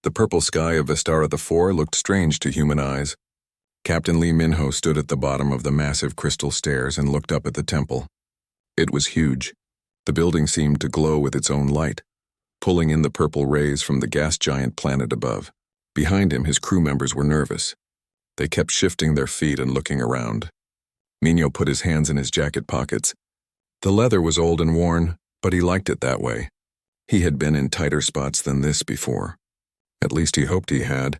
The purple sky of Vistara IV looked strange to human eyes. Captain Lee Minho stood at the bottom of the massive crystal stairs and looked up at the temple. It was huge. The building seemed to glow with its own light, pulling in the purple rays from the gas giant planet above. Behind him, his crew members were nervous. They kept shifting their feet and looking around. Minho put his hands in his jacket pockets. The leather was old and worn, but he liked it that way. He had been in tighter spots than this before. At least he hoped he had.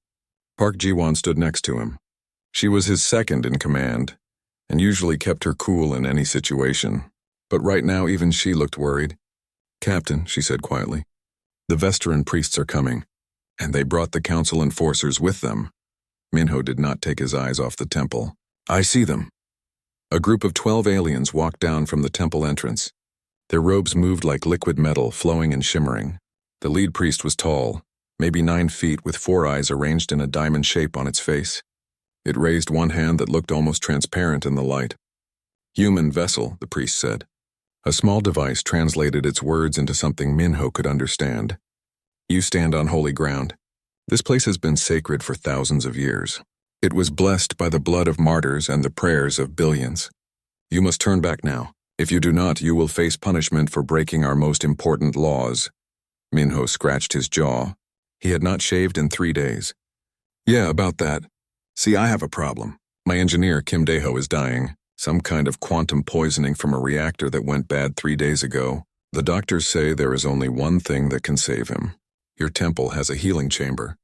Park Ji-won stood next to him. She was his second in command, and usually kept her cool in any situation. But right now even she looked worried. "Captain," she said quietly, "the Vestran priests are coming, and they brought the council enforcers with them." Minho did not take his eyes off the temple. "I see them." A group of 12 aliens walked down from the temple entrance. Their robes moved like liquid metal, flowing and shimmering. The lead priest was tall, maybe 9 feet, with 4 eyes arranged in a diamond shape on its face. It raised one hand that looked almost transparent in the light. "Human vessel," the priest said. A small device translated its words into something Minho could understand. "You stand on holy ground. This place has been sacred for thousands of years. It was blessed by the blood of martyrs and the prayers of billions. You must turn back now. If you do not, you will face punishment for breaking our most important laws." Minho scratched his jaw. He had not shaved in 3 days. "Yeah, about that. See, I have a problem. My engineer, Kim Dae-ho, is dying. Some kind of quantum poisoning from a reactor that went bad 3 days ago. The doctors say there is only one thing that can save him. Your temple has a healing chamber.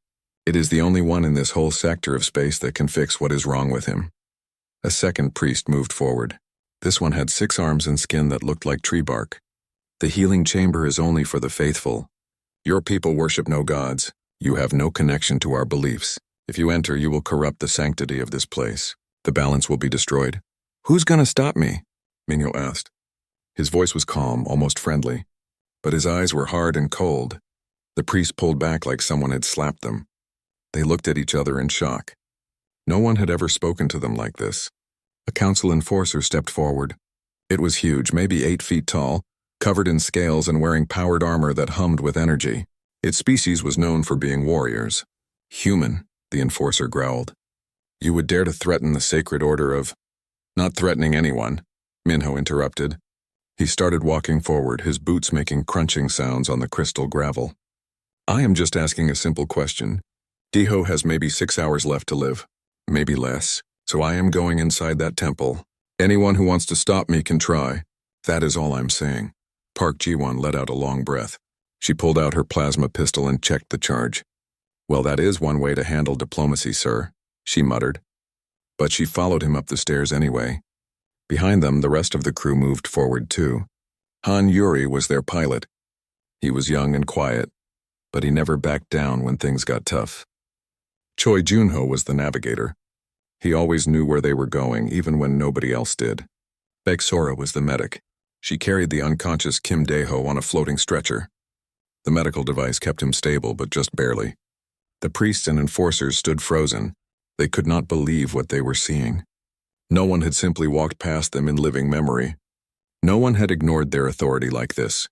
It is the only one in this whole sector of space that can fix what is wrong with him." A second priest moved forward. This one had 6 arms and skin that looked like tree bark. "The healing chamber is only for the faithful. Your people worship no gods. You have no connection to our beliefs. If you enter, you will corrupt the sanctity of this place. The balance will be destroyed." "Who's gonna stop me?" Minho asked. His voice was calm, almost friendly, but his eyes were hard and cold. The priest pulled back like someone had slapped them. They looked at each other in shock. No one had ever spoken to them like this. A council enforcer stepped forward. It was huge, maybe 8 feet tall, covered in scales and wearing powered armor that hummed with energy. Its species was known for being warriors. "Human," the enforcer growled. "You would dare to threaten the sacred order of—" "Not threatening anyone," Minho interrupted. He started walking forward, his boots making crunching sounds on the crystal gravel. "I am just asking a simple question. Dae-ho has maybe 6 hours left to live, maybe less, so I am going inside that temple. Anyone who wants to stop me can try. That is all I'm saying." Park Ji-won let out a long breath. She pulled out her plasma pistol and checked the charge. "Well, that is one way to handle diplomacy, sir," she muttered. But she followed him up the stairs anyway. Behind them, the rest of the crew moved forward too. Han Yuri was their pilot. He was young and quiet, but he never backed down when things got tough. Choi Junho was the navigator. He always knew where they were going, even when nobody else did. Baek Sora was the medic. She carried the unconscious Kim Dae-ho on a floating stretcher. The medical device kept him stable, but just barely. The priests and enforcers stood frozen. They could not believe what they were seeing. No one had simply walked past them in living memory. No one had ignored their authority like this.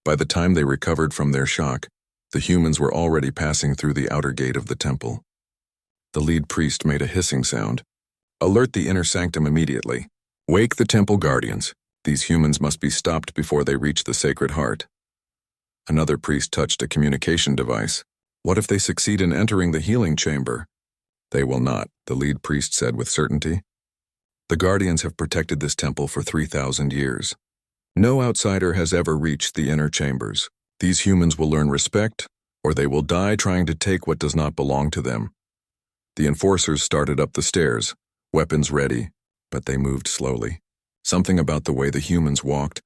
By the time they recovered from their shock, the humans were already passing through the outer gate of the temple. The lead priest made a hissing sound. "Alert the inner sanctum immediately. Wake the temple guardians. These humans must be stopped before they reach the Sacred Heart." Another priest touched a communication device. "What if they succeed in entering the healing chamber?" "They will not," the lead priest said with certainty. "The guardians have protected this temple for 3,000 years. No outsider has ever reached the inner chambers. These humans will learn respect, or they will die trying to take what does not belong to them." The enforcers started up the stairs, weapons ready, but they moved slowly. Something about the way the humans walked,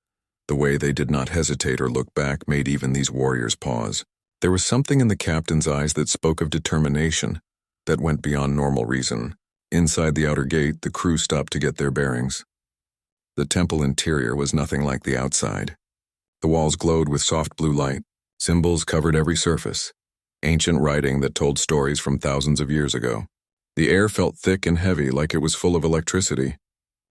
the way they did not hesitate or look back, made even these warriors pause. There was something in the captain's eyes that spoke of determination, that went beyond normal reason. Inside the outer gate, the crew stopped to get their bearings. The temple interior was nothing like the outside. The walls glowed with soft blue light. Symbols covered every surface. Ancient writing that told stories from thousands of years ago. The air felt thick and heavy, like it was full of electricity.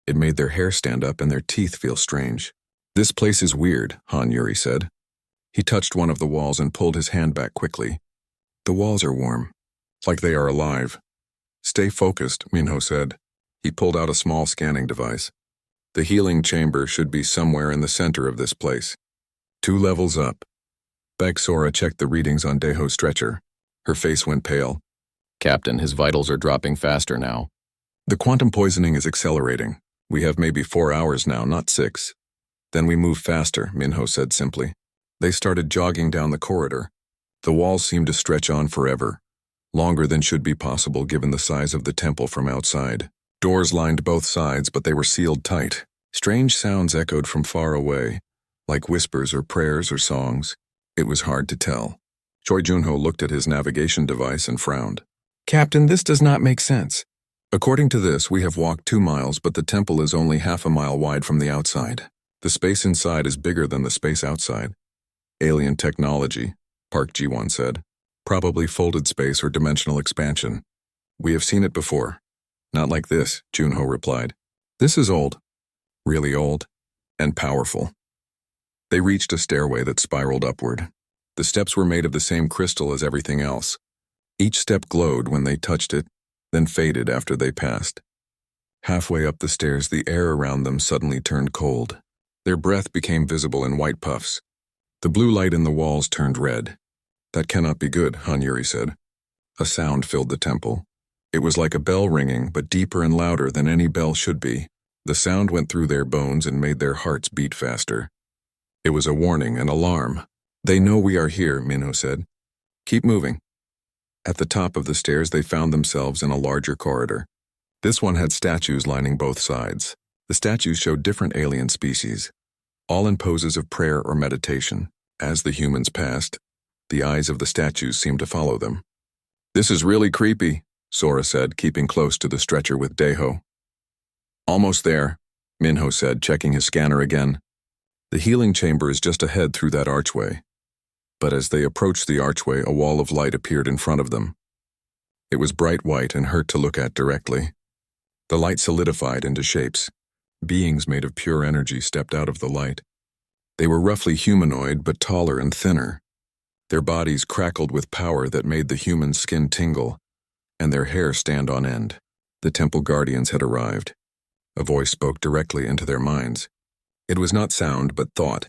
It made their hair stand up and their teeth feel strange. "This place is weird," Han Yuri said. He touched one of the walls and pulled his hand back quickly. The walls are warm, like they are alive. Stay focused, Minho said. He pulled out a small scanning device. The healing chamber should be somewhere in the center of this place. 2 levels up. Bagsora checked the readings on Deho's stretcher. Her face went pale. Captain, his vitals are dropping faster now. The quantum poisoning is accelerating. We have maybe 4 hours now, not 6. Then we move faster, Minho said simply. They started jogging down the corridor. The walls seemed to stretch on forever, longer than should be possible given the size of the temple from outside. Doors lined both sides, but they were sealed tight. Strange sounds echoed from far away, like whispers or prayers or songs. It was hard to tell. Choi Junho looked at his navigation device and frowned. Captain, this does not make sense. According to this, we have walked 2 miles, but the temple is only half a mile wide from the outside. The space inside is bigger than the space outside. Alien technology, Park Ji-won said. Probably folded space or dimensional expansion. We have seen it before. Not like this, Junho replied. This is old. Really old. And powerful. They reached a stairway that spiraled upward. The steps were made of the same crystal as everything else. Each step glowed when they touched it, then faded after they passed. Halfway up the stairs, the air around them suddenly turned cold. Their breath became visible in white puffs. The blue light in the walls turned red. That cannot be good, Han Yuri said. A sound filled the temple. It was like a bell ringing, but deeper and louder than any bell should be. The sound went through their bones and made their hearts beat faster. It was a warning, an alarm. They know we are here, Minho said. Keep moving. At the top of the stairs, they found themselves in a larger corridor. This one had statues lining both sides. The statues showed different alien species, all in poses of prayer or meditation. As the humans passed, the eyes of the statues seemed to follow them. This is really creepy, Sora said, keeping close to the stretcher with Deho. Almost there, Minho said, checking his scanner again. The healing chamber is just ahead through that archway. But as they approached the archway, a wall of light appeared in front of them. It was bright white and hurt to look at directly. The light solidified into shapes. Beings made of pure energy stepped out of the light. They were roughly humanoid, but taller and thinner. Their bodies crackled with power that made the human skin tingle, and their hair stand on end. The temple guardians had arrived. A voice spoke directly into their minds. It was not sound, but thought.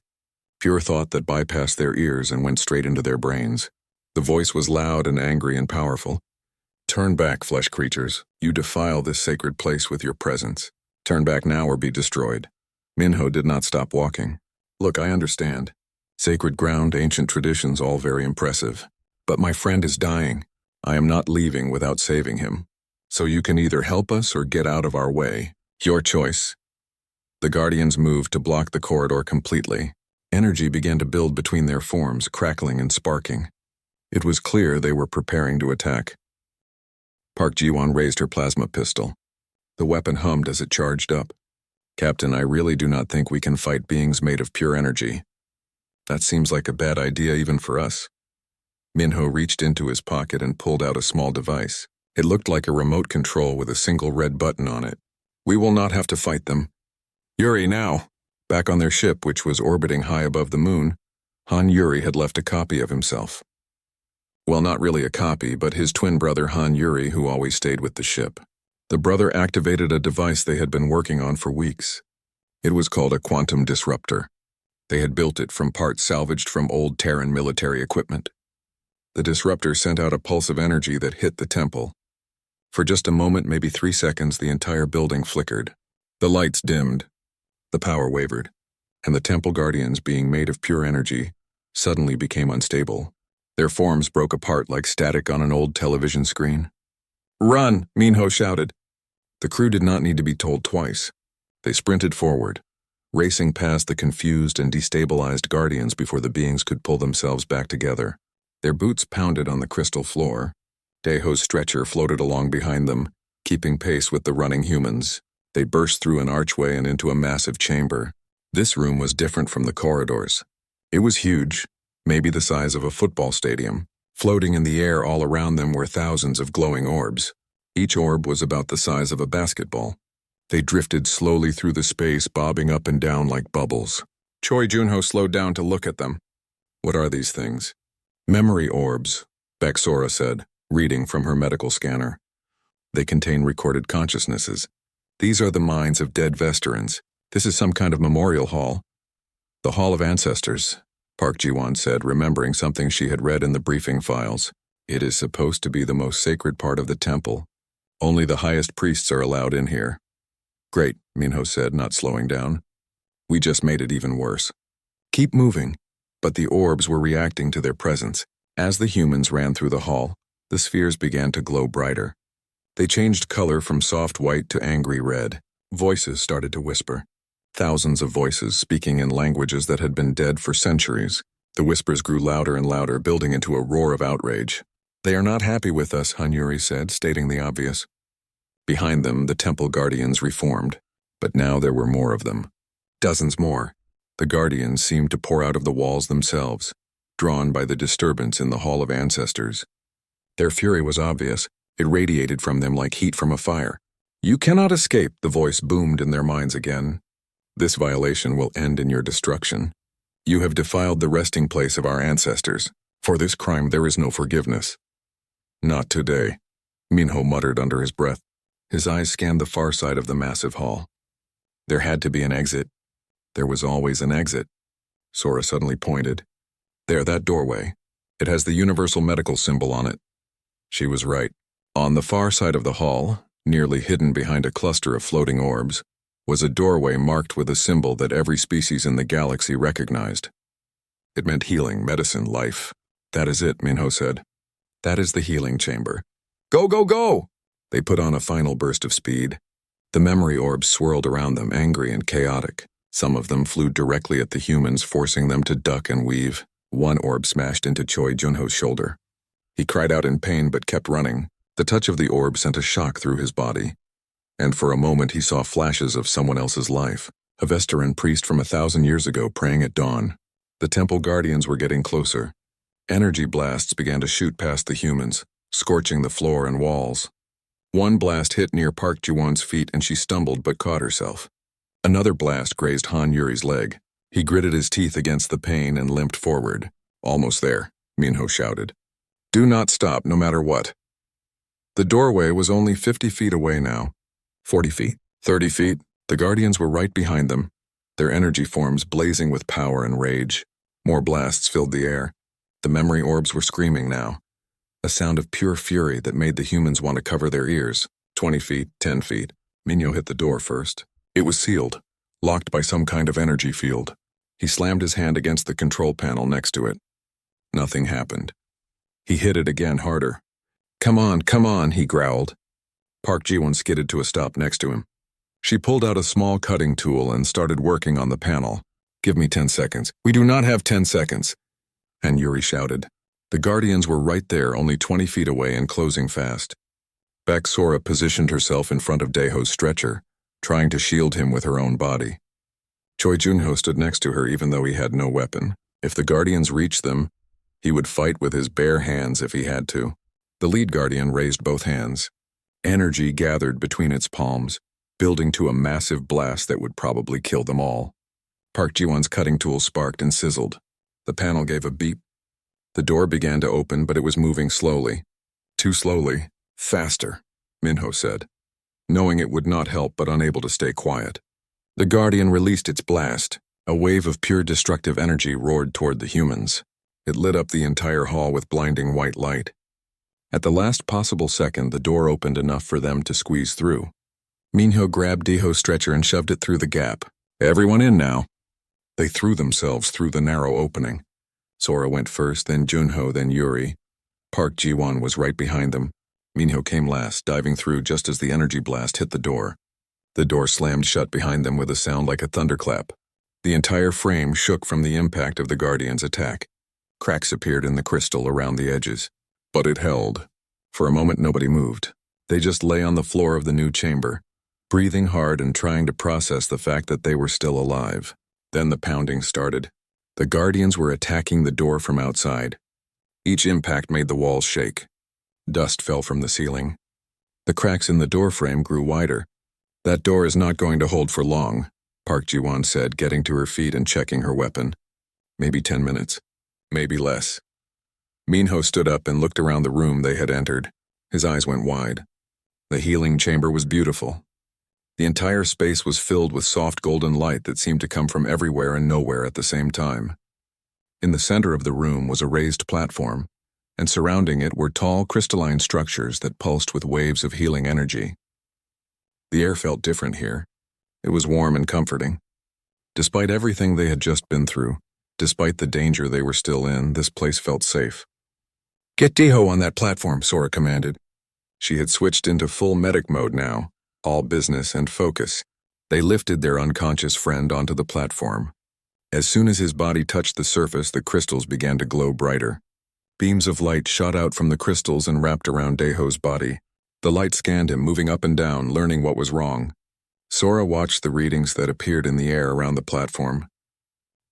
Pure thought that bypassed their ears and went straight into their brains. The voice was loud and angry and powerful. Turn back, flesh creatures. You defile this sacred place with your presence. Turn back now or be destroyed. Minho did not stop walking. Look, I understand. Sacred ground, ancient traditions, all very impressive. But my friend is dying. I am not leaving without saving him. So you can either help us or get out of our way. Your choice. The guardians moved to block the corridor completely. Energy began to build between their forms, crackling and sparking. It was clear they were preparing to attack. Park Ji-won raised her plasma pistol. The weapon hummed as it charged up. Captain, I really do not think we can fight beings made of pure energy. That seems like a bad idea even for us. Minho reached into his pocket and pulled out a small device. It looked like a remote control with a single red button on it. We will not have to fight them. Yuri, now! Back on their ship, which was orbiting high above the moon, Han Yuri had left a copy of himself. Well, not really a copy, but his twin brother Han Yuri, who always stayed with the ship. The brother activated a device they had been working on for weeks. It was called a quantum disruptor. They had built it from parts salvaged from old Terran military equipment. The disruptor sent out a pulse of energy that hit the temple. For just a moment, maybe 3 seconds, the entire building flickered. The lights dimmed. The power wavered, and the temple guardians, being made of pure energy, suddenly became unstable. Their forms broke apart like static on an old television screen. Run! Minho shouted. The crew did not need to be told twice. They sprinted forward, racing past the confused and destabilized guardians before the beings could pull themselves back together. Their boots pounded on the crystal floor. Deho's stretcher floated along behind them, keeping pace with the running humans. They burst through an archway and into a massive chamber. This room was different from the corridors. It was huge, maybe the size of a football stadium. Floating in the air all around them were thousands of glowing orbs. Each orb was about the size of a basketball. They drifted slowly through the space, bobbing up and down like bubbles. Choi Junho slowed down to look at them. What are these things? Memory orbs, Bexora said, reading from her medical scanner. They contain recorded consciousnesses. These are the minds of dead Vesterans. This is some kind of memorial hall. The Hall of Ancestors, Park Ji-won said, remembering something she had read in the briefing files. It is supposed to be the most sacred part of the temple. Only the highest priests are allowed in here. Great, Minho said, not slowing down. We just made it even worse. Keep moving. But the orbs were reacting to their presence. As the humans ran through the hall, the spheres began to glow brighter. They changed color from soft white to angry red. Voices started to whisper. Thousands of voices speaking in languages that had been dead for centuries. The whispers grew louder and louder, building into a roar of outrage. They are not happy with us, Han-Yuri said, stating the obvious. Behind them, the temple guardians reformed, but now there were more of them. Dozens more. The guardians seemed to pour out of the walls themselves, drawn by the disturbance in the Hall of Ancestors. Their fury was obvious. It radiated from them like heat from a fire. You cannot escape, the voice boomed in their minds again. This violation will end in your destruction. You have defiled the resting place of our ancestors. For this crime there is no forgiveness. Not today, Minho muttered under his breath. His eyes scanned the far side of the massive hall. There had to be an exit. There was always an exit. Sora suddenly pointed. There, that doorway. It has the universal medical symbol on it. She was right. On the far side of the hall, nearly hidden behind a cluster of floating orbs, was a doorway marked with a symbol that every species in the galaxy recognized. It meant healing, medicine, life. That is it, Minho said. That is the healing chamber. Go, go, go! They put on a final burst of speed. The memory orbs swirled around them, angry and chaotic. Some of them flew directly at the humans, forcing them to duck and weave. One orb smashed into Choi Junho's shoulder. He cried out in pain but kept running. The touch of the orb sent a shock through his body. And for a moment he saw flashes of someone else's life. A Vesteran priest from 1,000 years ago praying at dawn. The temple guardians were getting closer. Energy blasts began to shoot past the humans, scorching the floor and walls. One blast hit near Park Ji-won's feet and she stumbled but caught herself. Another blast grazed Han-Yuri's leg. He gritted his teeth against the pain and limped forward. Almost there, Minho shouted. Do not stop, no matter what. The doorway was only 50 feet away now. 40 feet, 30 feet. The guardians were right behind them, their energy forms blazing with power and rage. More blasts filled the air. The memory orbs were screaming now. A sound of pure fury that made the humans want to cover their ears. 20 feet, 10 feet. Minho hit the door first. It was sealed, locked by some kind of energy field. He slammed his hand against the control panel next to it. Nothing happened. He hit it again harder. Come on, he growled. Park Ji-won skidded to a stop next to him. She pulled out a small cutting tool and started working on the panel. Give me 10 seconds. We do not have 10 seconds. And Yuri shouted. The guardians were right there, only 20 feet away and closing fast. Bexora positioned herself in front of Daeho's stretcher, trying to shield him with her own body. Choi Junho stood next to her even though he had no weapon. If the guardians reached them, he would fight with his bare hands if he had to. The lead guardian raised both hands. Energy gathered between its palms, building to a massive blast that would probably kill them all. Park Ji-won's cutting tool sparked and sizzled. The panel gave a beep. The door began to open, but it was moving slowly. Too slowly. Faster, Minho said, knowing it would not help but unable to stay quiet. The guardian released its blast. A wave of pure destructive energy roared toward the humans. It lit up the entire hall with blinding white light. At the last possible second, the door opened enough for them to squeeze through. Minho grabbed Daeho's stretcher and shoved it through the gap. Everyone in now. They threw themselves through the narrow opening. Sora went first, then Junho, then Yuri. Park Ji-won was right behind them. Minho came last, diving through just as the energy blast hit the door. The door slammed shut behind them with a sound like a thunderclap. The entire frame shook from the impact of the Guardian's attack. Cracks appeared in the crystal around the edges. But it held. For a moment nobody moved. They just lay on the floor of the new chamber, breathing hard and trying to process the fact that they were still alive. Then the pounding started. The Guardians were attacking the door from outside. Each impact made the walls shake. Dust fell from the ceiling. The cracks in the door frame grew wider. That door is not going to hold for long, Park Ji-won said, getting to her feet and checking her weapon. Maybe 10 minutes. Maybe less. Minho stood up and looked around the room they had entered. His eyes went wide. The healing chamber was beautiful. The entire space was filled with soft golden light that seemed to come from everywhere and nowhere at the same time. In the center of the room was a raised platform, and surrounding it were tall crystalline structures that pulsed with waves of healing energy. The air felt different here. It was warm and comforting. Despite everything they had just been through, despite the danger they were still in, this place felt safe. "Get Deho on that platform," Sora commanded. She had switched into full medic mode now, all business and focus. They lifted their unconscious friend onto the platform. As soon as his body touched the surface, the crystals began to glow brighter. Beams of light shot out from the crystals and wrapped around Deho's body. The light scanned him, moving up and down, learning what was wrong. Sora watched the readings that appeared in the air around the platform.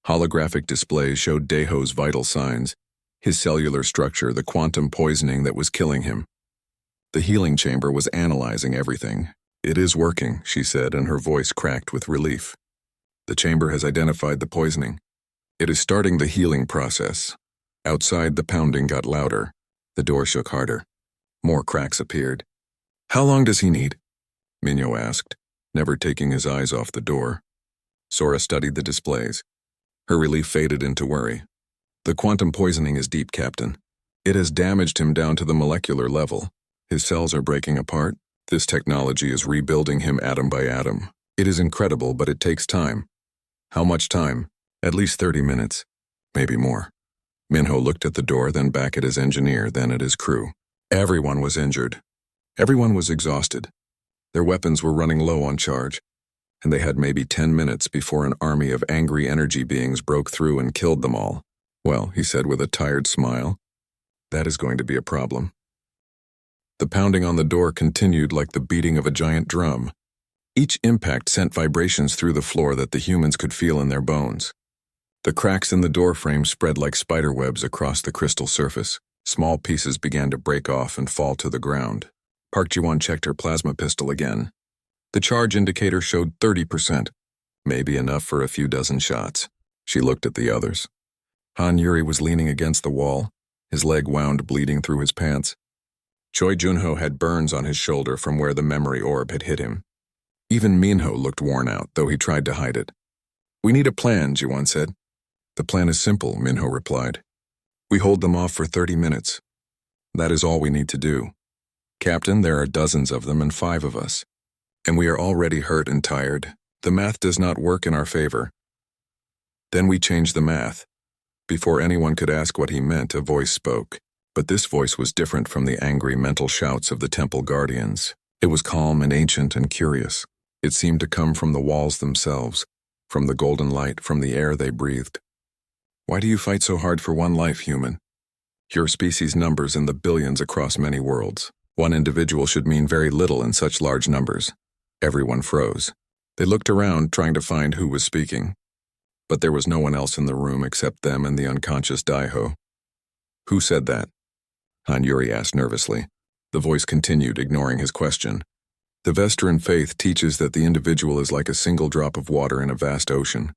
Holographic displays showed Deho's vital signs, his cellular structure, the quantum poisoning that was killing him. The healing chamber was analyzing everything. "It is working," she said, and her voice cracked with relief. "The chamber has identified the poisoning. It is starting the healing process." Outside, the pounding got louder. The door shook harder. More cracks appeared. "How long does he need?" Minho asked, never taking his eyes off the door. Sora studied the displays. Her relief faded into worry. "The quantum poisoning is deep, Captain. It has damaged him down to the molecular level. His cells are breaking apart. This technology is rebuilding him atom by atom. It is incredible, but it takes time." "How much time?" "At least 30 minutes. Maybe more." Minho looked at the door, then back at his engineer, then at his crew. Everyone was injured. Everyone was exhausted. Their weapons were running low on charge, and they had maybe 10 minutes before an army of angry energy beings broke through and killed them all. "Well," he said with a tired smile, "that is going to be a problem." The pounding on the door continued like the beating of a giant drum. Each impact sent vibrations through the floor that the humans could feel in their bones. The cracks in the door frame spread like spider webs across the crystal surface. Small pieces began to break off and fall to the ground. Park Ji-won checked her plasma pistol again. The charge indicator showed 30%, maybe enough for a few dozen shots. She looked at the others. Han Yuri was leaning against the wall, his leg wound bleeding through his pants. Choi Junho had burns on his shoulder from where the memory orb had hit him. Even Minho looked worn out, though he tried to hide it. "We need a plan," Ji-won said. "The plan is simple," Minho replied. "We hold them off for 30 minutes. That is all we need to do. Captain, there are dozens of them and 5 of us. And we are already hurt and tired. The math does not work in our favor." Then we changed the math. Before anyone could ask what he meant, a voice spoke. But this voice was different from the angry mental shouts of the temple guardians. It was calm and ancient and curious. It seemed to come from the walls themselves, from the golden light, from the air they breathed. "Why do you fight so hard for one life, human? Your species numbers in the billions across many worlds. One individual should mean very little in such large numbers." Everyone froze. They looked around, trying to find who was speaking. But there was no one else in the room except them and the unconscious Daiho. "Who said that?" Han Yuri asked nervously. The voice continued, ignoring his question. "The Vestran faith teaches that the individual is like a single drop of water in a vast ocean.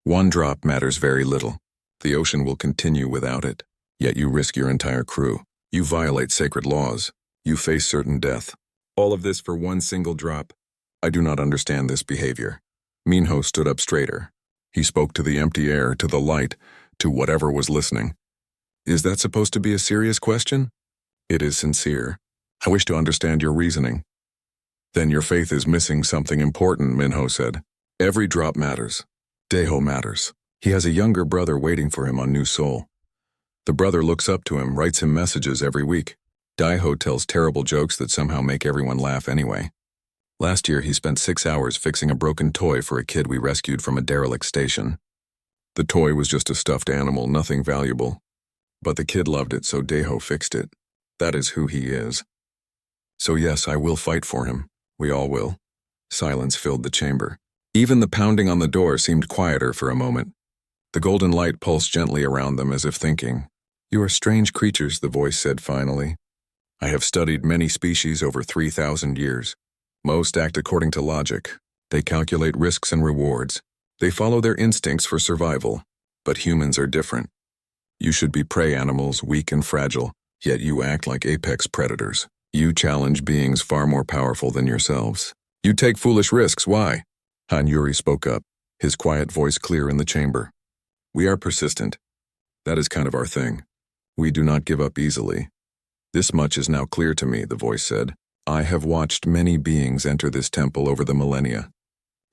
One drop matters very little. The ocean will continue without it. Yet you risk your entire crew. You violate sacred laws. You face certain death. All of this for one single drop. I do not understand this behavior." Minho stood up straighter. He spoke to the empty air, to the light, to whatever was listening. "Is that supposed to be a serious question?" "It is sincere. I wish to understand your reasoning." "Then your faith is missing something important," Minho said. "Every drop matters. Deho matters. He has a younger brother waiting for him on New Seoul. The brother looks up to him, writes him messages every week. Daiho tells terrible jokes that somehow make everyone laugh anyway. Last year he spent 6 hours fixing a broken toy for a kid we rescued from a derelict station. The toy was just a stuffed animal, nothing valuable. But the kid loved it, so Deho fixed it. That is who he is. So yes, I will fight for him. We all will." Silence filled the chamber. Even the pounding on the door seemed quieter for a moment. The golden light pulsed gently around them as if thinking. "You are strange creatures," the voice said finally. "I have studied many species over 3,000 years. Most act according to logic. They calculate risks and rewards. They follow their instincts for survival. But humans are different. You should be prey animals, weak and fragile, yet you act like apex predators. You challenge beings far more powerful than yourselves. You take foolish risks, why? Han Yuri spoke up, his quiet voice clear in the chamber. We are persistent. That is kind of our thing. We do not give up easily. This much is now clear to me, the voice said. I have watched many beings enter this temple over the millennia.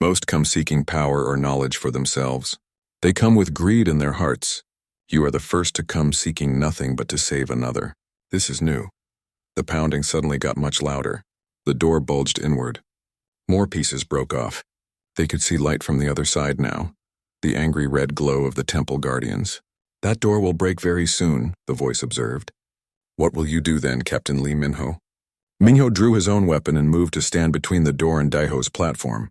Most come seeking power or knowledge for themselves. They come with greed in their hearts. You are the first to come seeking nothing but to save another. This is new. The pounding suddenly got much louder. The door bulged inward. More pieces broke off. They could see light from the other side now, the angry red glow of the temple guardians. That door will break very soon, the voice observed. What will you do then, Captain Lee Minho? Minho drew his own weapon and moved to stand between the door and Daiho's platform.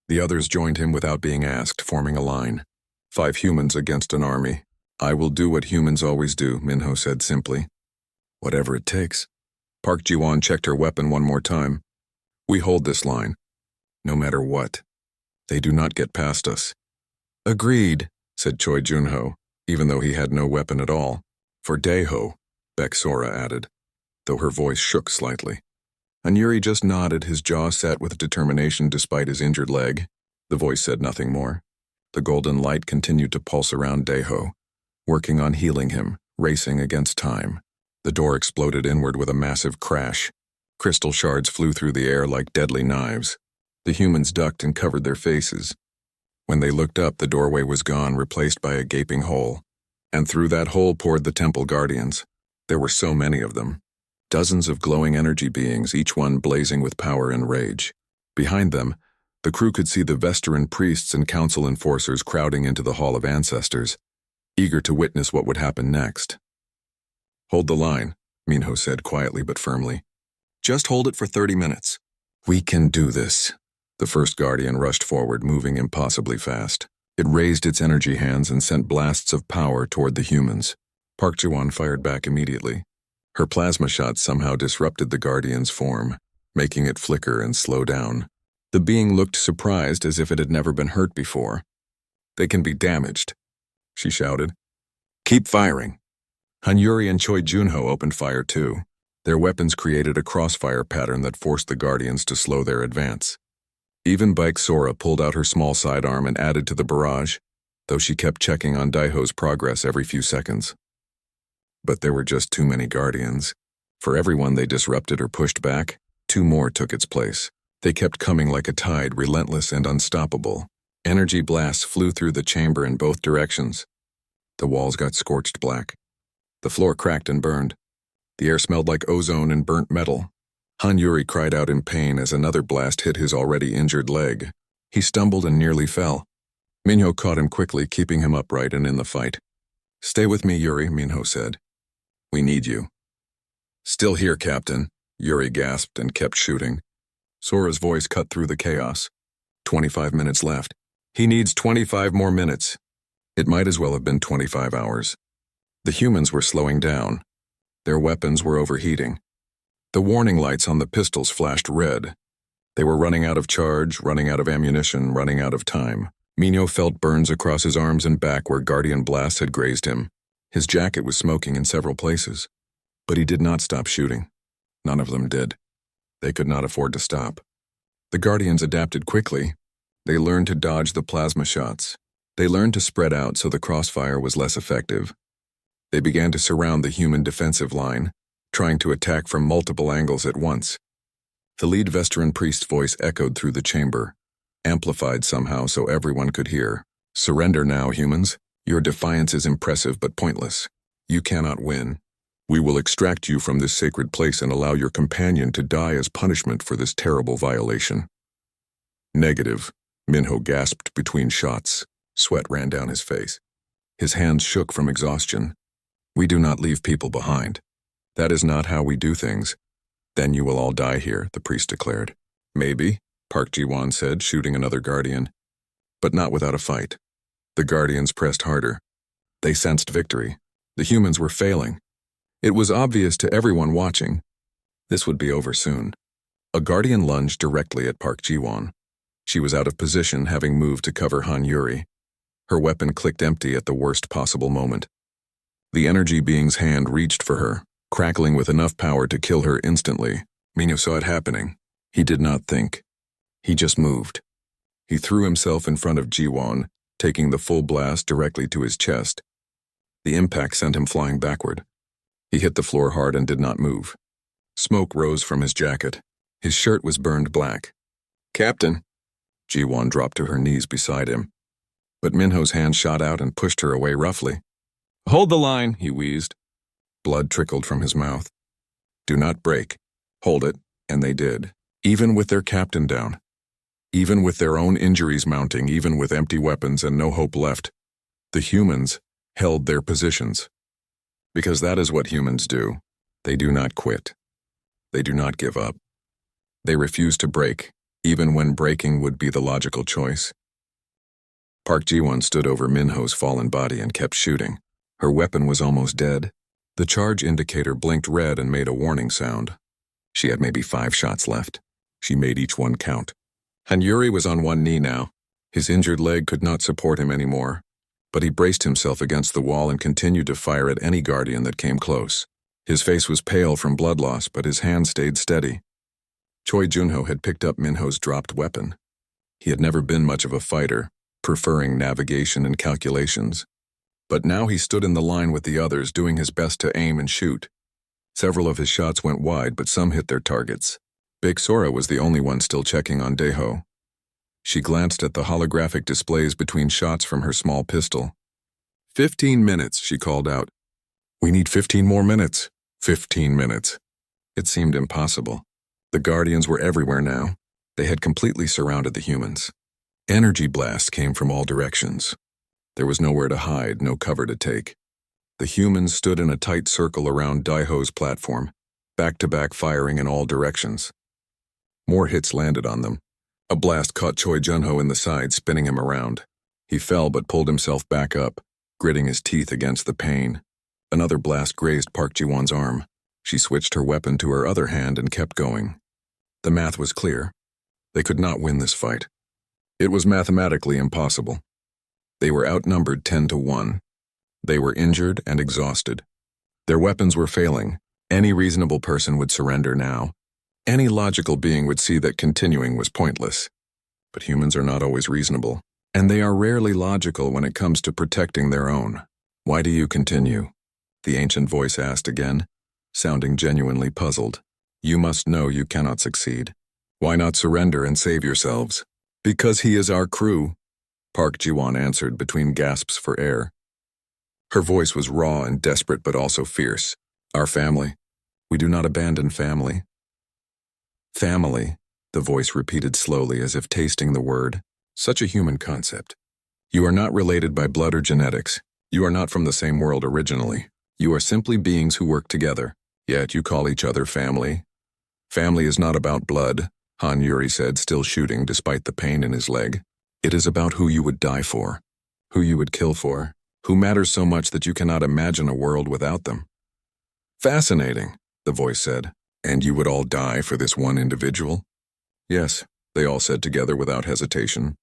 The others joined him without being asked, forming a line. 5 humans against an army. I will do what humans always do, Minho said simply. Whatever it takes. Park Ji-won checked her weapon one more time. We hold this line. No matter what. They do not get past us. Agreed, said Choi Junho, even though he had no weapon at all. For Daiho, Baek Sora added, though her voice shook slightly. And Yuri just nodded, his jaw set with determination despite his injured leg. The voice said nothing more. The golden light continued to pulse around Daiho, working on healing him, racing against time. The door exploded inward with a massive crash. Crystal shards flew through the air like deadly knives. The humans ducked and covered their faces. When they looked up, the doorway was gone, replaced by a gaping hole. And through that hole poured the temple guardians. There were so many of them. Dozens of glowing energy beings, each one blazing with power and rage. Behind them, the crew could see the Vesteran priests and council enforcers crowding into the Hall of Ancestors, eager to witness what would happen next. Hold the line, Minho said quietly but firmly. Just hold it for 30 minutes. We can do this. The first guardian rushed forward, moving impossibly fast. It raised its energy hands and sent blasts of power toward the humans. Park Ji-won fired back immediately. Her plasma shot somehow disrupted the guardian's form, making it flicker and slow down. The being looked surprised, as if it had never been hurt before. They can be damaged, she shouted. Keep firing. Han Yuri and Choi Junho opened fire too. Their weapons created a crossfire pattern that forced the guardians to slow their advance. Even Baek Sora pulled out her small sidearm and added to the barrage, though she kept checking on Daiho's progress every few seconds. But there were just too many guardians. For every one they disrupted or pushed back, 2 more took its place. They kept coming like a tide, relentless and unstoppable. Energy blasts flew through the chamber in both directions. The walls got scorched black. The floor cracked and burned. The air smelled like ozone and burnt metal. Han Yuri cried out in pain as another blast hit his already injured leg. He stumbled and nearly fell. Minho caught him quickly, keeping him upright and in the fight. Stay with me, Yuri, Minho said. We need you. Still here, Captain, Yuri gasped and kept shooting. Sora's voice cut through the chaos. 25 minutes left. He needs 25 more minutes. It might as well have been 25 hours. The humans were slowing down. Their weapons were overheating. The warning lights on the pistols flashed red. They were running out of charge, running out of ammunition, running out of time. Minho felt burns across his arms and back where guardian blasts had grazed him. His jacket was smoking in several places. But he did not stop shooting. None of them did. They could not afford to stop. The guardians adapted quickly. They learned to dodge the plasma shots. They learned to spread out so the crossfire was less effective. They began to surround the human defensive line, trying to attack from multiple angles at once. The lead Vesteran priest's voice echoed through the chamber, amplified somehow so everyone could hear. Surrender now, humans. Your defiance is impressive but pointless. You cannot win. We will extract you from this sacred place and allow your companion to die as punishment for this terrible violation. Negative, Minho gasped between shots. Sweat ran down his face. His hands shook from exhaustion. We do not leave people behind. That is not how we do things. Then you will all die here, the priest declared. Maybe, Park Ji-won said, shooting another guardian. But not without a fight. The guardians pressed harder. They sensed victory. The humans were failing. It was obvious to everyone watching. This would be over soon. A guardian lunged directly at Park Ji-won. She was out of position, having moved to cover Han Yuri. Her weapon clicked empty at the worst possible moment. The energy being's hand reached for her, crackling with enough power to kill her instantly. Minho saw it happening. He did not think. He just moved. He threw himself in front of Jiwon, taking the full blast directly to his chest. The impact sent him flying backward. He hit the floor hard and did not move. Smoke rose from his jacket. His shirt was burned black. "Captain!" Jiwon dropped to her knees beside him. But Minho's hand shot out and pushed her away roughly. "Hold the line," he wheezed. Blood trickled from his mouth. "Do not break. Hold it," and they did, even with their captain down. Even with their own injuries mounting, even with empty weapons and no hope left, the humans held their positions. Because that is what humans do. They do not quit. They do not give up. They refuse to break, even when breaking would be the logical choice. Park Ji-won stood over Minho's fallen body and kept shooting. Her weapon was almost dead. The charge indicator blinked red and made a warning sound. She had maybe 5 shots left. She made each one count. Han Yuri was on one knee now. His injured leg could not support him anymore, but he braced himself against the wall and continued to fire at any guardian that came close. His face was pale from blood loss, but his hand stayed steady. Choi Junho had picked up Minho's dropped weapon. He had never been much of a fighter, preferring navigation and calculations. But now he stood in the line with the others, doing his best to aim and shoot. Several of his shots went wide, but some hit their targets. Big Sora was the only one still checking on Daeho. She glanced at the holographic displays between shots from her small pistol. 15 minutes, she called out. "We need 15 more minutes. 15 minutes. It seemed impossible. The Guardians were everywhere now. They had completely surrounded the humans. Energy blasts came from all directions. There was nowhere to hide, no cover to take. The humans stood in a tight circle around Daeho's platform, back-to-back firing in all directions. More hits landed on them. A blast caught Choi Junho in the side, spinning him around. He fell but pulled himself back up, gritting his teeth against the pain. Another blast grazed Park Ji-won's arm. She switched her weapon to her other hand and kept going. The math was clear. They could not win this fight. It was mathematically impossible. They were outnumbered 10 to 1. They were injured and exhausted. Their weapons were failing. Any reasonable person would surrender now. Any logical being would see that continuing was pointless. But humans are not always reasonable, and they are rarely logical when it comes to protecting their own. "Why do you continue?" the ancient voice asked again, sounding genuinely puzzled. "You must know you cannot succeed. Why not surrender and save yourselves?" "Because he is our crew," Park Ji-won answered between gasps for air. Her voice was raw and desperate but also fierce. "Our family. We do not abandon family." "Family," the voice repeated slowly as if tasting the word. Such a human concept. "You are not related by blood or genetics. You are not from the same world originally. You are simply beings who work together, yet you call each other family." "Family is not about blood," Han Yuri said, still shooting despite the pain in his leg. "It is about who you would die for, who you would kill for, who matters so much that you cannot imagine a world without them." "Fascinating," the voice said. "And you would all die for this one individual?" "Yes," they all said together without hesitation.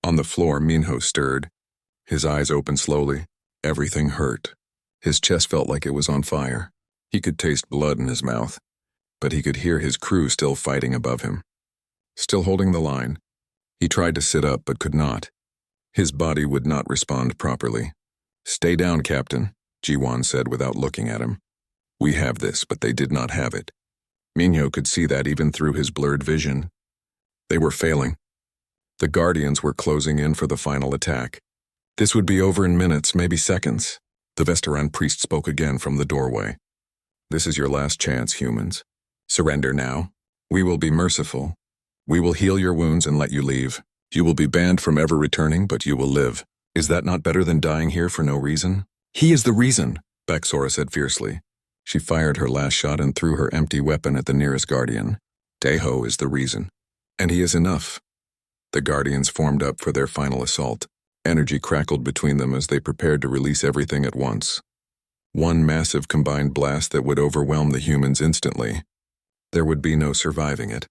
On the floor, Minho stirred. His eyes opened slowly. Everything hurt. His chest felt like it was on fire. He could taste blood in his mouth, but he could hear his crew still fighting above him. Still holding the line. He tried to sit up but could not. His body would not respond properly. "Stay down, Captain," Ji-won said without looking at him. "We have this, but they did not have it." Minho could see that even through his blurred vision. They were failing. The Guardians were closing in for the final attack. This would be over in minutes, maybe seconds. The Vestaran priest spoke again from the doorway. "This is your last chance, humans. Surrender now. We will be merciful. We will heal your wounds and let you leave. You will be banned from ever returning, but you will live. Is that not better than dying here for no reason?" "He is the reason," Baxora said fiercely. She fired her last shot and threw her empty weapon at the nearest Guardian. "Daeho is the reason. And he is enough." The Guardians formed up for their final assault. Energy crackled between them as they prepared to release everything at once. One massive combined blast that would overwhelm the humans instantly. There would be no surviving it.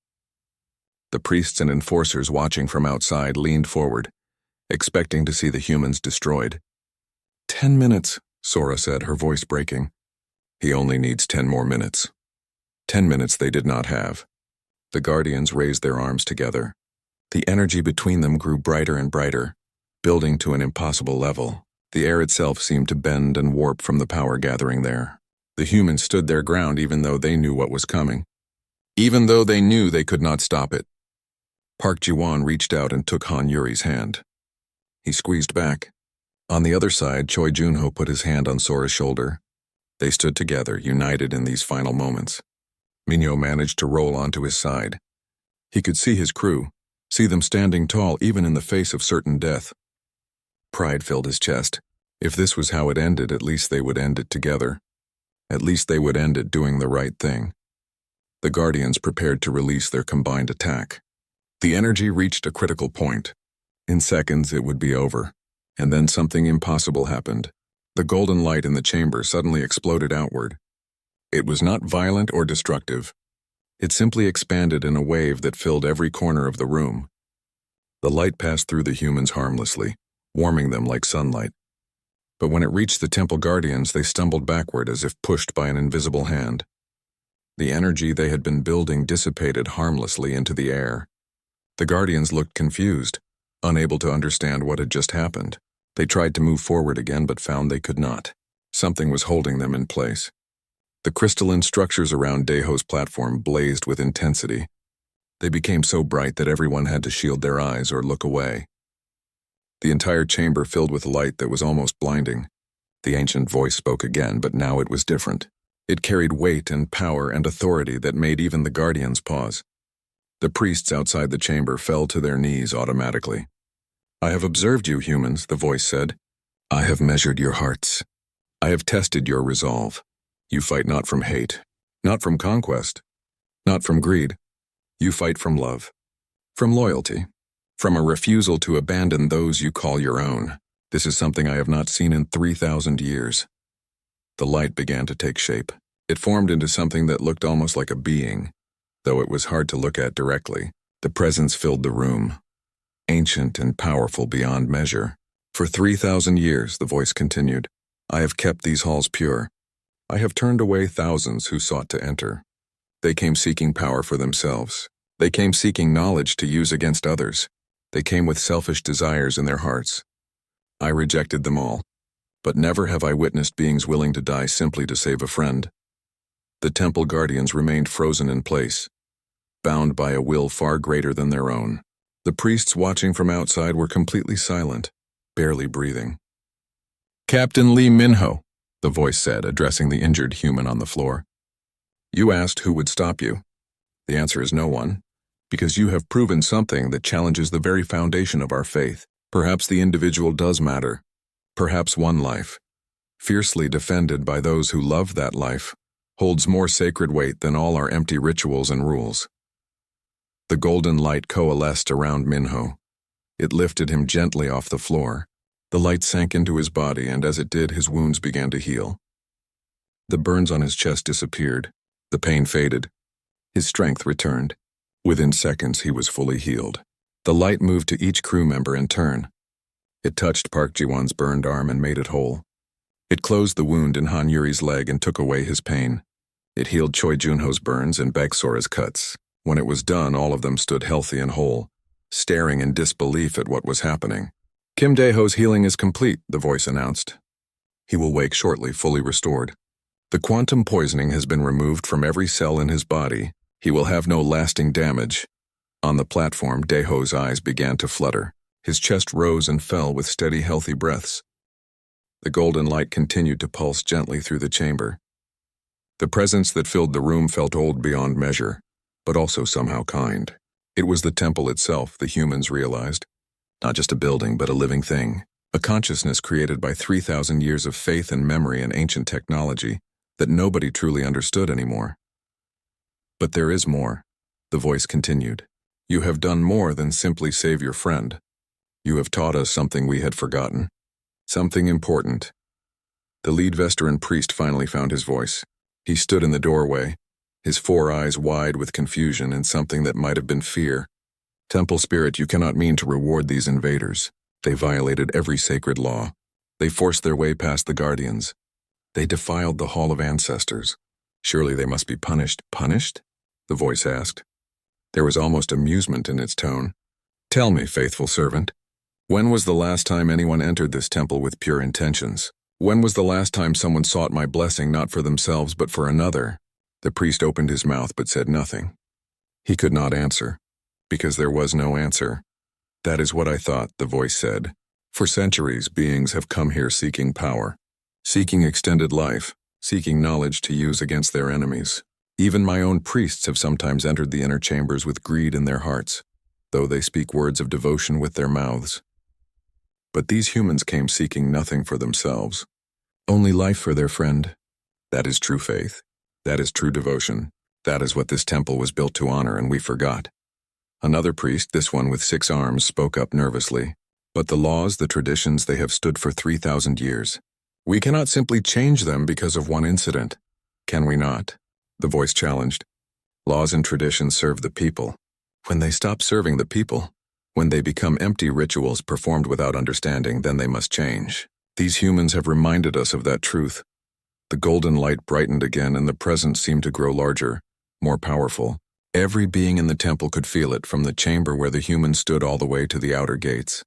The priests and enforcers watching from outside leaned forward, expecting to see the humans destroyed. 10 minutes, Sora said, her voice breaking. He only needs 10 more minutes. 10 minutes they did not have. The Guardians raised their arms together. The energy between them grew brighter and brighter, building to an impossible level. The air itself seemed to bend and warp from the power gathering there. The humans stood their ground even though they knew what was coming. Even though they knew they could not stop it. Park Ji-won reached out and took Han Yuri's hand. He squeezed back. On the other side, Choi Junho put his hand on Sora's shoulder. They stood together, united in these final moments. Minho managed to roll onto his side. He could see his crew, see them standing tall even in the face of certain death. Pride filled his chest. If this was how it ended, at least they would end it together. At least they would end it doing the right thing. The Guardians prepared to release their combined attack. The energy reached a critical point. In seconds, it would be over. And then something impossible happened. The golden light in the chamber suddenly exploded outward. It was not violent or destructive. It simply expanded in a wave that filled every corner of the room. The light passed through the humans harmlessly, warming them like sunlight. But when it reached the Temple Guardians, they stumbled backward as if pushed by an invisible hand. The energy they had been building dissipated harmlessly into the air. The Guardians looked confused, unable to understand what had just happened. They tried to move forward again but found they could not. Something was holding them in place. The crystalline structures around Daeho's platform blazed with intensity. They became so bright that everyone had to shield their eyes or look away. The entire chamber filled with light that was almost blinding. The ancient voice spoke again, but now it was different. It carried weight and power and authority that made even the Guardians pause. The priests outside the chamber fell to their knees automatically. "I have observed you, humans," the voice said. "I have measured your hearts. I have tested your resolve. You fight not from hate, not from conquest, not from greed. You fight from love, from loyalty, from a refusal to abandon those you call your own. This is something I have not seen in 3,000 years. The light began to take shape. It formed into something that looked almost like a being, though it was hard to look at directly. The presence filled the room, ancient and powerful beyond measure. For 3,000 years, the voice continued, I have kept these halls pure. I have turned away thousands who sought to enter. They came seeking power for themselves. They came seeking knowledge to use against others. They came with selfish desires in their hearts. I rejected them all, but never have I witnessed beings willing to die simply to save a friend. The temple guardians remained frozen in place, bound by a will far greater than their own. The priests watching from outside were completely silent, barely breathing. Captain Lee Minho, the voice said, addressing the injured human on the floor. You asked who would stop you. The answer is no one, because you have proven something that challenges the very foundation of our faith. Perhaps the individual does matter. Perhaps one life, fiercely defended by those who love that life, holds more sacred weight than all our empty rituals and rules. The golden light coalesced around Minho. It lifted him gently off the floor. The light sank into his body, and as it did, his wounds began to heal. The burns on his chest disappeared. The pain faded. His strength returned. Within seconds, he was fully healed. The light moved to each crew member in turn. It touched Park Ji-won's burned arm and made it whole. It closed the wound in Han Yuri's leg and took away his pain. It healed Choi Junho's burns and Baek Sora's cuts. When it was done, all of them stood healthy and whole, staring in disbelief at what was happening. Kim Daeho's healing is complete, the voice announced. He will wake shortly, fully restored. The quantum poisoning has been removed from every cell in his body. He will have no lasting damage. On the platform, Daeho's eyes began to flutter. His chest rose and fell with steady, healthy breaths. The golden light continued to pulse gently through the chamber. The presence that filled the room felt old beyond measure, but also somehow kind. It was the temple itself, the humans realized. Not just a building, but a living thing. A consciousness created by 3,000 years of faith and memory and ancient technology that nobody truly understood anymore. But there is more, the voice continued. You have done more than simply save your friend. You have taught us something we had forgotten. Something important. The lead Veteran priest finally found his voice. He stood in the doorway, his 4 eyes wide with confusion and something that might have been fear. Temple spirit, you cannot mean to reward these invaders. They violated every sacred law. They forced their way past the guardians. They defiled the Hall of Ancestors. Surely they must be punished. Punished? The voice asked. There was almost amusement in its tone. Tell me, faithful servant, when was the last time anyone entered this temple with pure intentions? When was the last time someone sought my blessing not for themselves but for another? The priest opened his mouth but said nothing. He could not answer, because there was no answer. That is what I thought, the voice said. For centuries, beings have come here seeking power, seeking extended life, seeking knowledge to use against their enemies. Even my own priests have sometimes entered the inner chambers with greed in their hearts, though they speak words of devotion with their mouths. But these humans came seeking nothing for themselves, only life for their friend. That is true faith. That is true devotion. That is what this temple was built to honor, and we forgot. Another priest, this one with 6 arms, spoke up nervously. But the laws, the traditions, they have stood for 3,000 years. We cannot simply change them because of one incident. Can we not? The voice challenged. Laws and traditions serve the people. When they stop serving the people, when they become empty rituals performed without understanding, then they must change. These humans have reminded us of that truth. The golden light brightened again, and the presence seemed to grow larger, more powerful. Every being in the temple could feel it, from the chamber where the humans stood all the way to the outer gates.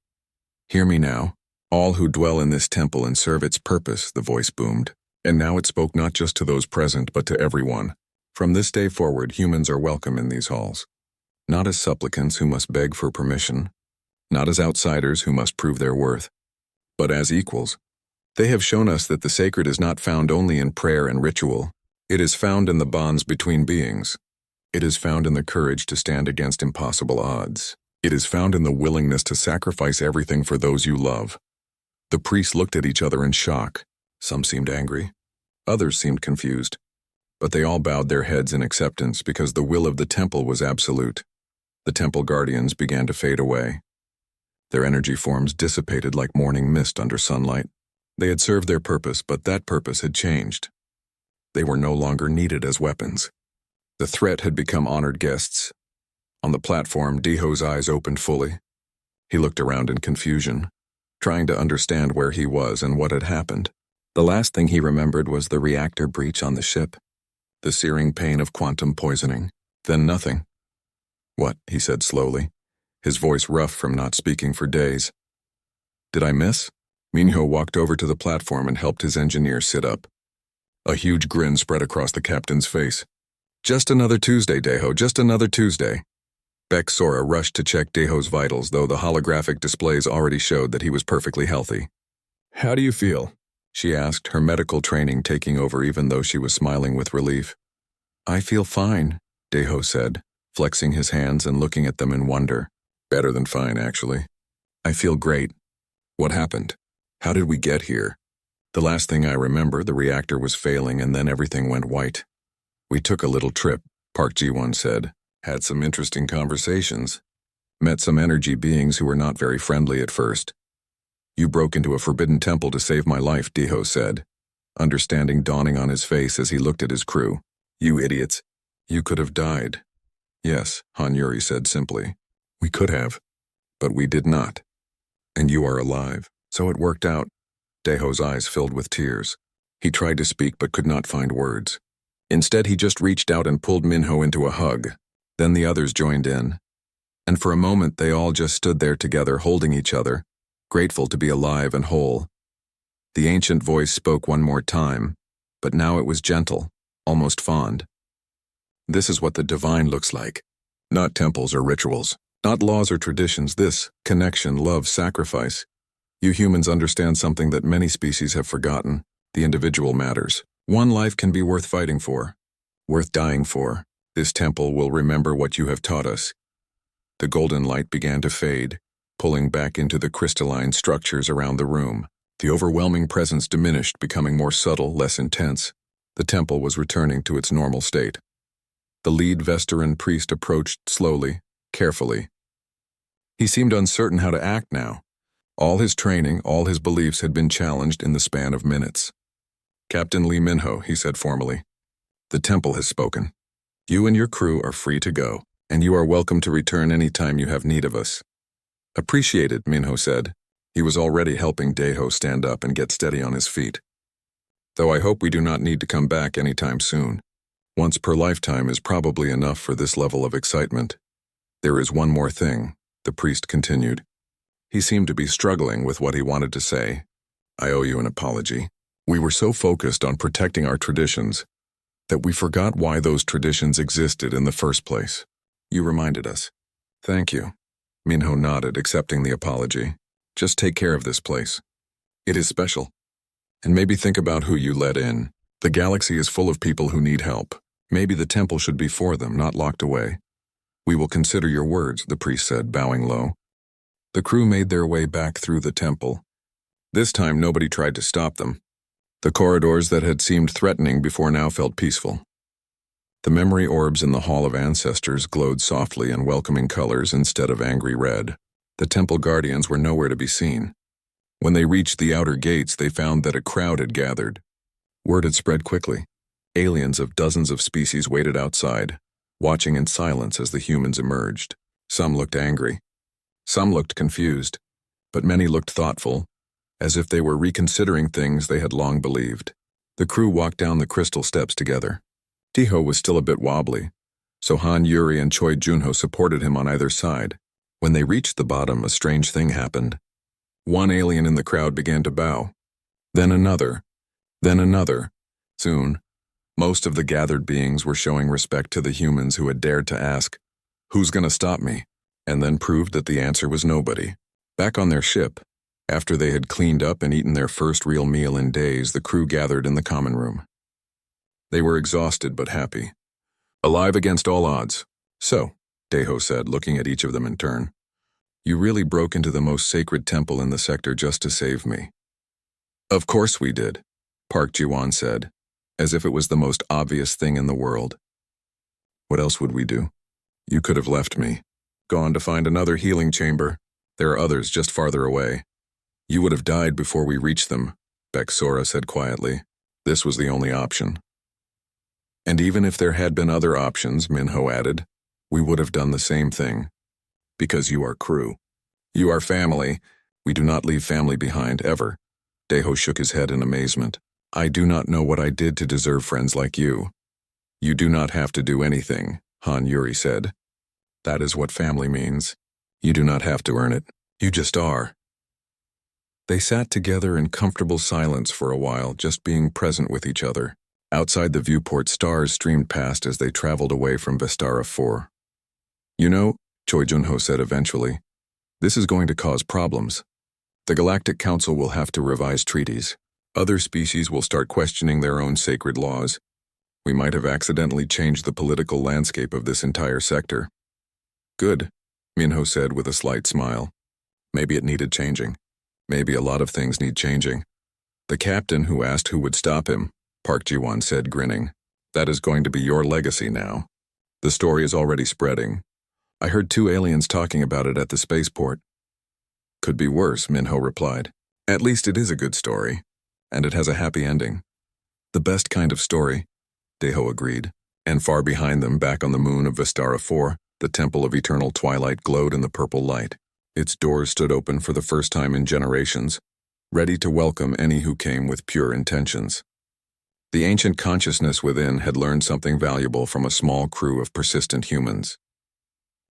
Hear me now, all who dwell in this temple and serve its purpose, the voice boomed. And now it spoke not just to those present, but to everyone. From this day forward, humans are welcome in these halls. Not as supplicants who must beg for permission, not as outsiders who must prove their worth, but as equals. They have shown us that the sacred is not found only in prayer and ritual. It is found in the bonds between beings. It is found in the courage to stand against impossible odds. It is found in the willingness to sacrifice everything for those you love. The priests looked at each other in shock. Some seemed angry. Others seemed confused. But they all bowed their heads in acceptance because the will of the temple was absolute. The temple guardians began to fade away. Their energy forms dissipated like morning mist under sunlight. They had served their purpose, but that purpose had changed. They were no longer needed as weapons. The threat had become honored guests. On the platform, Deho's eyes opened fully. He looked around in confusion, trying to understand where he was and what had happened. The last thing he remembered was the reactor breach on the ship, the searing pain of quantum poisoning, then nothing. What? He said slowly, his voice rough from not speaking for days. Did I miss? Minho walked over to the platform and helped his engineer sit up. A huge grin spread across the captain's face. Just another Tuesday, Deho, just another Tuesday. Beck Sora rushed to check Deho's vitals, though the holographic displays already showed that he was perfectly healthy. How do you feel? She asked, her medical training taking over even though she was smiling with relief. I feel fine, Deho said, flexing his hands and looking at them in wonder. Better than fine, actually. I feel great. What happened? How did we get here? The last thing I remember, the reactor was failing and then everything went white. We took a little trip, Park Ji-won said. Had some interesting conversations. Met some energy beings who were not very friendly at first. You broke into a forbidden temple to save my life, Deho said, understanding dawning on his face as he looked at his crew. You idiots. You could have died. Yes, Han Yuri said simply. We could have, but we did not. And you are alive, so it worked out. Deho's eyes filled with tears. He tried to speak but could not find words. Instead, he just reached out and pulled Minho into a hug. Then the others joined in. And for a moment, they all just stood there together, holding each other, grateful to be alive and whole. The ancient voice spoke one more time, but now it was gentle, almost fond. This is what the divine looks like. Not temples or rituals, not laws or traditions. This, connection, love, sacrifice. You humans understand something that many species have forgotten. The individual matters. One life can be worth fighting for, worth dying for. This temple will remember what you have taught us. The golden light began to fade, pulling back into the crystalline structures around the room. The overwhelming presence diminished, becoming more subtle, less intense. The temple was returning to its normal state. The lead Vestaran priest approached slowly, carefully. He seemed uncertain how to act now. All his training, all his beliefs had been challenged in the span of minutes. Captain Lee Minho, he said formally, the temple has spoken. You and your crew are free to go, and you are welcome to return any time you have need of us. Appreciated, Minho said. He was already helping Deho stand up and get steady on his feet. though I hope we do not need to come back anytime soon. Once per lifetime is probably enough for this level of excitement. There is one more thing, the priest continued. He seemed to be struggling with what he wanted to say. I owe you an apology. We were so focused on protecting our traditions that we forgot why those traditions existed in the first place. You reminded us. Thank you. Minho nodded, accepting the apology. Just take care of this place. It is special. And maybe think about who you let in. The galaxy is full of people who need help. Maybe the temple should be for them, not locked away. We will consider your words, the priest said, bowing low. The crew made their way back through the temple. This time nobody tried to stop them. The corridors that had seemed threatening before now felt peaceful. The memory orbs in the Hall of Ancestors glowed softly in welcoming colors instead of angry red. The temple guardians were nowhere to be seen. When they reached the outer gates, they found that a crowd had gathered. Word had spread quickly. Aliens of dozens of species waited outside, watching in silence as the humans emerged. Some looked angry. Some looked confused, but many looked thoughtful, as if they were reconsidering things they had long believed. The crew walked down the crystal steps together. Tiho was still a bit wobbly, so Han Yuri and Choi Junho supported him on either side. When they reached the bottom, a strange thing happened. One alien in the crowd began to bow. Then another. Then another. Soon, most of the gathered beings were showing respect to the humans who had dared to ask, "Who's gonna stop me?" and then proved that the answer was nobody. Back on their ship, after they had cleaned up and eaten their first real meal in days, the crew gathered in the common room. They were exhausted but happy. Alive against all odds. So, Deho said, looking at each of them in turn, you really broke into the most sacred temple in the sector just to save me. Of course we did, Park Ji-won said, as if it was the most obvious thing in the world. What else would we do? You could have left me, gone to find another healing chamber. There are others just farther away. You would have died before we reached them, Bexora said quietly. This was the only option. And even if there had been other options, Minho added, we would have done the same thing. Because you are crew. You are family. We do not leave family behind, ever. Deho shook his head in amazement. I do not know what I did to deserve friends like you. You do not have to do anything, Han Yuri said. That is what family means. You do not have to earn it. You just are. They sat together in comfortable silence for a while, just being present with each other. Outside the viewport, stars streamed past as they traveled away from Vestara 4. You know, Choi Junho said eventually, this is going to cause problems. The Galactic Council will have to revise treaties. Other species will start questioning their own sacred laws. We might have accidentally changed the political landscape of this entire sector. Good, Minho said with a slight smile. Maybe it needed changing. Maybe a lot of things need changing. The captain who asked who would stop him, Park Ji-won said, grinning. That is going to be your legacy now. The story is already spreading. I heard 2 aliens talking about it at the spaceport. Could be worse, Minho replied. At least it is a good story, and it has a happy ending. The best kind of story, Deho agreed. And far behind them, back on the moon of Vestara 4, the Temple of Eternal Twilight glowed in the purple light. Its doors stood open for the first time in generations, ready to welcome any who came with pure intentions. The ancient consciousness within had learned something valuable from a small crew of persistent humans.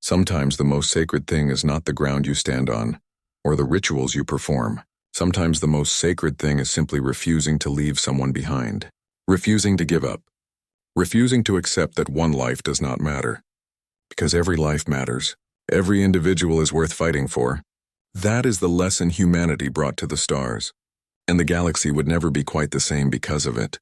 Sometimes the most sacred thing is not the ground you stand on, or the rituals you perform. Sometimes the most sacred thing is simply refusing to leave someone behind. Refusing to give up. Refusing to accept that one life does not matter. Because every life matters. Every individual is worth fighting for. That is the lesson humanity brought to the stars. And the galaxy would never be quite the same because of it.